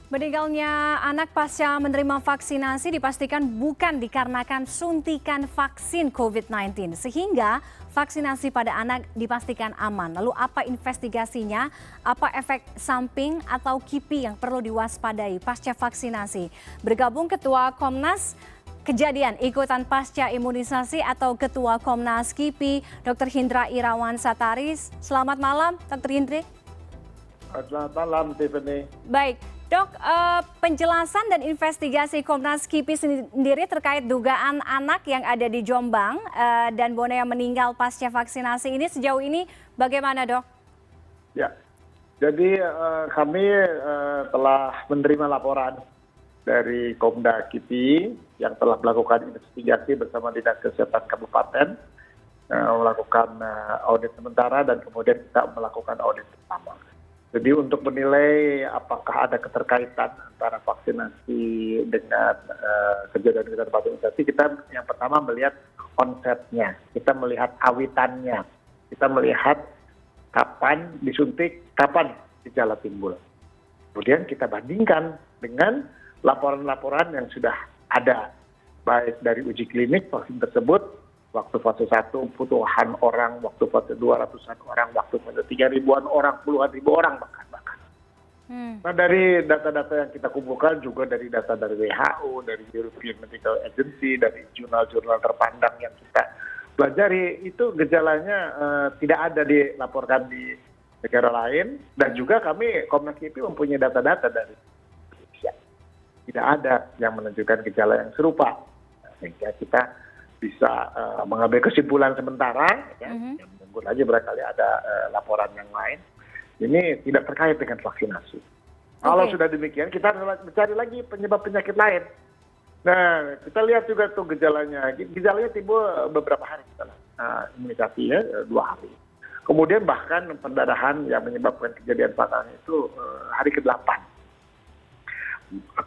Meninggalnya anak pasca menerima vaksinasi dipastikan bukan dikarenakan suntikan vaksin COVID-19, sehingga vaksinasi pada anak dipastikan aman. Lalu apa investigasinya? Apa efek samping atau KIPI yang perlu diwaspadai pasca vaksinasi? Bergabung Ketua Komnas Kejadian Ikutan Pasca Imunisasi atau Ketua Komnas KIPI, Dr. Hindra Irawan Sataris. Selamat malam, Dr. Hindra. Selamat malam, Tiffany. Baik. Dok, penjelasan dan investigasi Komnas KIPI sendiri terkait dugaan anak yang ada di Jombang dan Bone yang meninggal pasca vaksinasi ini sejauh ini bagaimana, Dok? Ya, jadi kami telah menerima laporan dari Komda KIPI yang telah melakukan investigasi bersama Dinas Kesehatan Kabupaten, melakukan audit sementara dan kemudian kita melakukan audit bersama. Jadi untuk menilai apakah ada keterkaitan antara vaksinasi dengan kejadian vaksinasi, kita yang pertama melihat konsepnya, kita melihat awitannya, kita melihat kapan disuntik, kapan gejala timbul. Kemudian kita bandingkan dengan laporan-laporan yang sudah ada, baik dari uji klinik vaksin tersebut, waktu fase 1 puluhan orang, waktu fase 2 ratusan orang, waktu fase 3 ribuan orang, puluhan ribu orang bahkan. Nah dari data-data yang kita kumpulkan juga dari data dari WHO, dari European Medical Agency, dari jurnal-jurnal terpandang yang kita pelajari, itu gejalanya tidak ada dilaporkan di negara lain, dan juga kami Komnas KIPI mempunyai data-data dari Indonesia. Tidak ada yang menunjukkan gejala yang serupa, sehingga kita bisa mengambil kesimpulan sementara, ya, yang menunggu lagi barangkali ada laporan yang lain. Ini tidak terkait dengan vaksinasi. Kalau sudah demikian, kita harus mencari lagi penyebab penyakit lain. Nah, kita lihat juga tuh gejalanya. Gejalanya timbul beberapa hari setelah imunisasi, ya, 2 hari. Kemudian bahkan pendarahan yang menyebabkan kejadian fatalnya itu hari ke-8.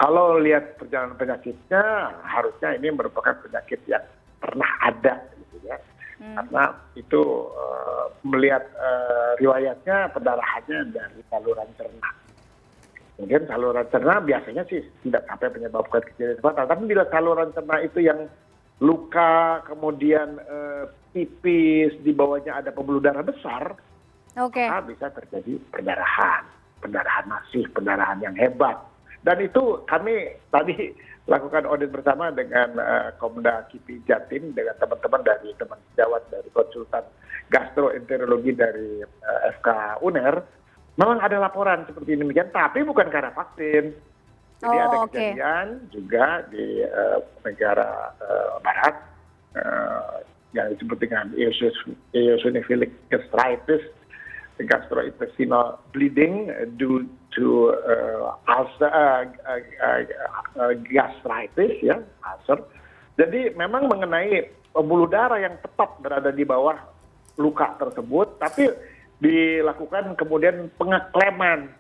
Kalau lihat perjalanan penyakitnya, harusnya ini merupakan penyakit yang pernah ada, gitu ya. Karena itu melihat riwayatnya pendarahannya dari saluran cerna. Kemudian saluran cerna biasanya sih tidak sampai menyebabkan kejadian fatal, tapi bila saluran cerna itu yang luka, kemudian tipis, di bawahnya ada pembuluh darah besar, maka bisa terjadi pendarahan masif, pendarahan yang hebat. Dan itu kami tadi lakukan audit bersama dengan Komda KIPI Jatim, dengan teman-teman dari teman sejawat dari konsultan gastroenterologi dari FK UNER. Memang ada laporan seperti demikian, tapi bukan karena vaksin. Jadi ada kejadian juga di negara barat yang disebut dengan eosinophilic gastritis, gastrointestinal bleeding due to gastritis, ya, ulcer. Jadi memang mengenai pembuluh darah yang tepat berada di bawah luka tersebut, tapi dilakukan kemudian pengekleman.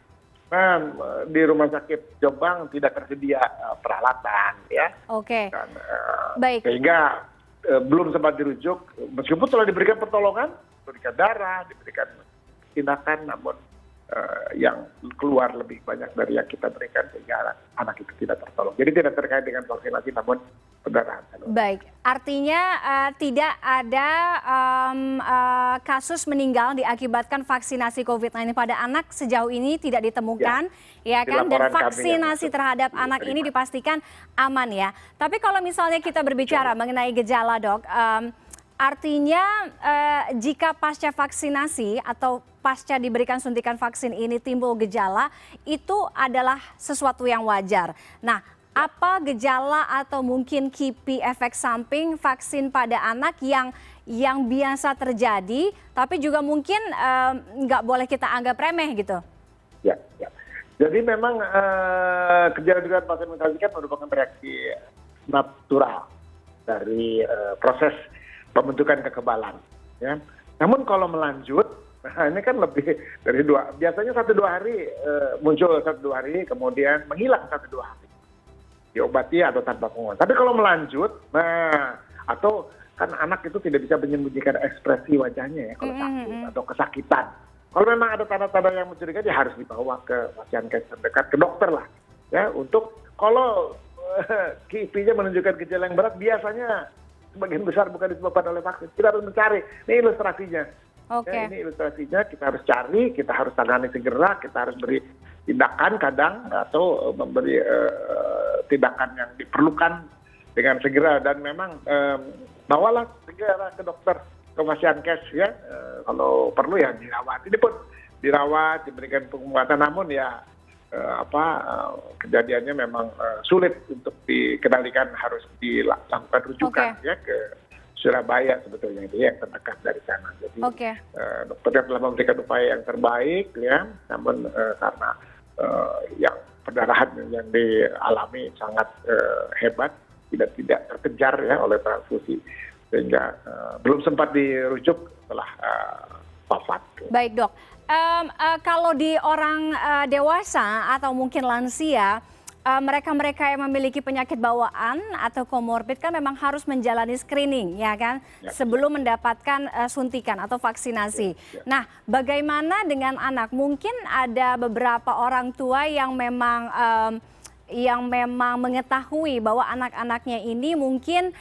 Nah, di rumah sakit Jombang tidak tersedia peralatan, ya. Dan, Baik. Sehingga belum sempat dirujuk, meskipun telah diberikan pertolongan, diberikan darah, diberikan tindakan, namun yang keluar lebih banyak dari yang kita berikan, sehingga anak itu tidak tertolong. Jadi tidak terkait dengan vaksinasi, namun pendarahan. Baik, artinya tidak ada kasus meninggal diakibatkan vaksinasi COVID-19 pada anak sejauh ini tidak ditemukan, ya kan? Dan vaksinasi terhadap anak ini dipastikan aman, ya. Tapi kalau misalnya kita berbicara mengenai gejala, Dok, artinya jika pasca vaksinasi atau pasca diberikan suntikan vaksin ini timbul gejala, itu adalah sesuatu yang wajar. Nah, apa gejala atau mungkin KIPI efek samping vaksin pada anak yang biasa terjadi, tapi juga mungkin nggak boleh kita anggap remeh gitu? Ya. Jadi memang gejala vaksinasi kan merupakan reaksi natural dari proses pembentukan kekebalan, ya. Namun kalau melanjut, nah ini kan lebih dari biasanya 1-2 hari muncul 1-2 hari, kemudian menghilang 1-2 hari, diobati atau tanpa pengobatan. Tapi kalau melanjut, nah, atau kan anak itu tidak bisa menyembunyikan ekspresi wajahnya, ya, kalau sakit atau kesakitan. Kalau memang ada tanda-tanda yang mencurigakan, dia harus dibawa ke pasien terdekat, ke dokter lah. ya untuk kalau KIPI-nya menunjukkan gejala yang berat, biasanya sebagian besar bukan disebabkan oleh vaksin. Kita harus mencari, ini ilustrasinya. Ya, ini ilustrasinya, kita harus cari, kita harus tangani segera, kita harus beri tindakan kadang atau memberi tindakan yang diperlukan dengan segera, dan memang bawalah segera ke dokter, ke Fasiankes ya, kalau perlu ya dirawat. Ini pun dirawat, diberikan pengobatan, namun ya kejadiannya memang sulit untuk dikendalikan, harus dilakukan rujukan ya ke Surabaya sebetulnya, itu yang terdekat dari sana. Jadi dokter telah memberikan upaya yang terbaik ya, namun karena yang perdarahan yang dialami sangat hebat, tidak terkejar ya oleh transfusi, sehingga belum sempat dirujuk setelah wafat. Baik dok, kalau di orang dewasa atau mungkin lansia, mereka-mereka yang memiliki penyakit bawaan atau komorbid kan memang harus menjalani screening ya kan, sebelum mendapatkan suntikan atau vaksinasi. Nah, bagaimana dengan anak? Mungkin ada beberapa orang tua yang memang mengetahui bahwa anak-anaknya ini mungkin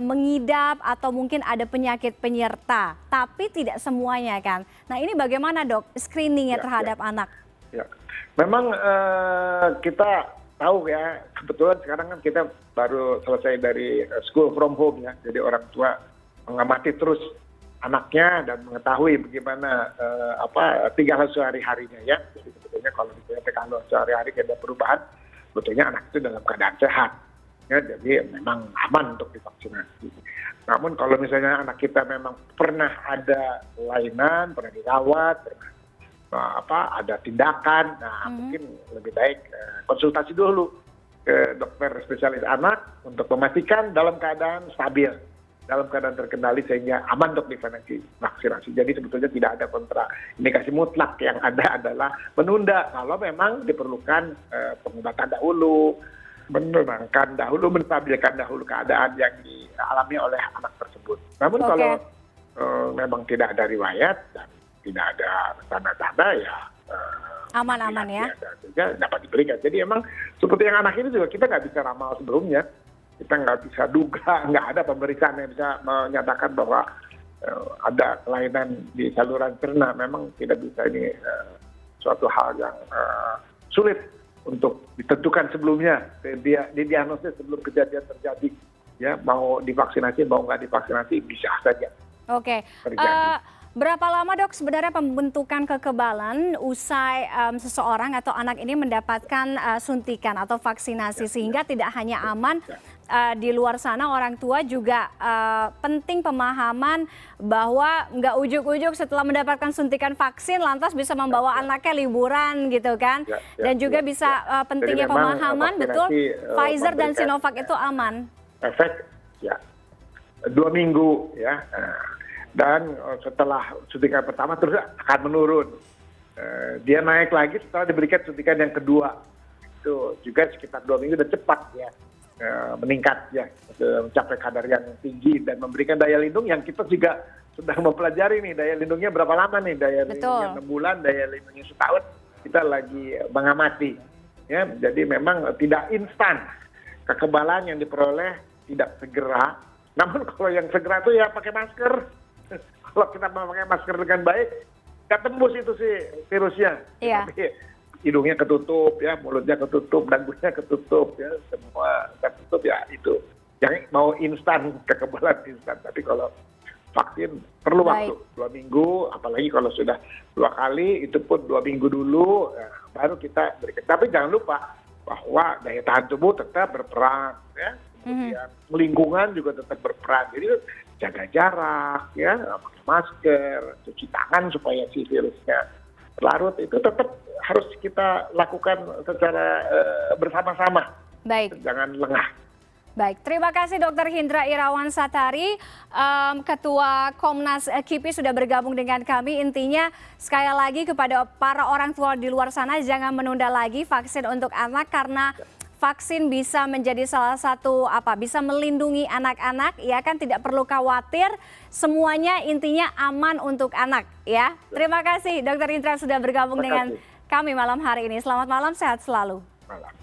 mengidap atau mungkin ada penyakit penyerta, tapi tidak semuanya kan. Nah, ini bagaimana dok screeningnya terhadap anak? Ya, memang kita tahu ya, kebetulan sekarang kan kita baru selesai dari school from home ya, jadi orang tua mengamati terus anaknya dan mengetahui bagaimana tinggal sehari-harinya ya. Jadi sebetulnya kalau misalnya kalau sehari-hari ada perubahan, sebetulnya anak itu dalam keadaan sehat ya, jadi memang aman untuk divaksinasi. Namun kalau misalnya anak kita memang pernah ada kelainan, pernah dirawat, pernah ada tindakan, mungkin lebih baik konsultasi dulu ke dokter spesialis anak untuk memastikan dalam keadaan stabil, dalam keadaan terkendali sehingga aman untuk divaksinasi. Jadi sebetulnya tidak ada kontraindikasi mutlak, yang ada adalah menunda kalau memang diperlukan pengobatan dahulu, menenangkan dahulu, menstabilkan dahulu keadaan yang dialami oleh anak tersebut. Namun kalau memang tidak ada riwayat dan tidak ada tanda-tanda ya aman-aman ya, dapat diberikan. Jadi emang seperti yang anak ini juga kita nggak bisa ramal sebelumnya, kita nggak bisa duga, nggak ada pemeriksaan yang bisa menyatakan bahwa ada kelainan di saluran cerna. Memang tidak bisa, ini suatu hal yang sulit untuk ditentukan sebelumnya, didiagnosis sebelum kejadian terjadi. Ya, mau divaksinasi, mau nggak divaksinasi bisa saja terjadi. Berapa lama dok sebenarnya pembentukan kekebalan usai seseorang atau anak ini mendapatkan suntikan atau vaksinasi, sehingga tidak hanya aman di luar sana, orang tua juga penting pemahaman bahwa nggak ujuk-ujuk setelah mendapatkan suntikan vaksin lantas bisa membawa anaknya liburan gitu kan, dan juga bisa pentingnya pemahaman betul Pfizer dan Sinovac itu aman. Efek ya 2 minggu ya. Dan setelah suntikan pertama terus akan menurun. Dia naik lagi setelah diberikan suntikan yang kedua. Itu juga sekitar 2 minggu dan cepat ya meningkat ya, mencapai kadar yang tinggi dan memberikan daya lindung yang kita juga sudah mempelajari nih, daya lindungnya berapa lama nih, daya lindungnya 6 bulan, daya lindungnya setahun, kita lagi mengamati. Ya, jadi memang tidak instan kekebalan yang diperoleh, tidak segera. Namun kalau yang segera itu ya pakai masker. Kalau kita memakai masker dengan baik, nggak tembus itu sih virusnya. Tapi hidungnya ketutup, ya, mulutnya ketutup, dagunya ketutup, ya, semua ketutup ya itu. Yang mau instan, kekebalan instan. Tapi kalau vaksin perlu waktu 2 minggu, apalagi kalau sudah 2 kali, itu pun 2 minggu dulu, baru kita berikan. Tapi jangan lupa bahwa daya tahan tubuh tetap berperan, ya. Kemudian lingkungan juga tetap berperan. Jadi jaga jarak, ya, pakai masker, cuci tangan supaya si virusnya larut, itu tetap harus kita lakukan secara bersama-sama. Baik. Jangan lengah. Baik, terima kasih Dr. Hindra Irawan Satari, Ketua Komnas KIPI sudah bergabung dengan kami. Intinya sekali lagi kepada para orang tua di luar sana, jangan menunda lagi vaksin untuk anak, karena vaksin bisa menjadi salah satu bisa melindungi anak-anak, ya kan, tidak perlu khawatir, semuanya intinya aman untuk anak ya. Terima kasih Dr. Hindra sudah bergabung dengan kami malam hari ini. Selamat malam, sehat selalu. Malam.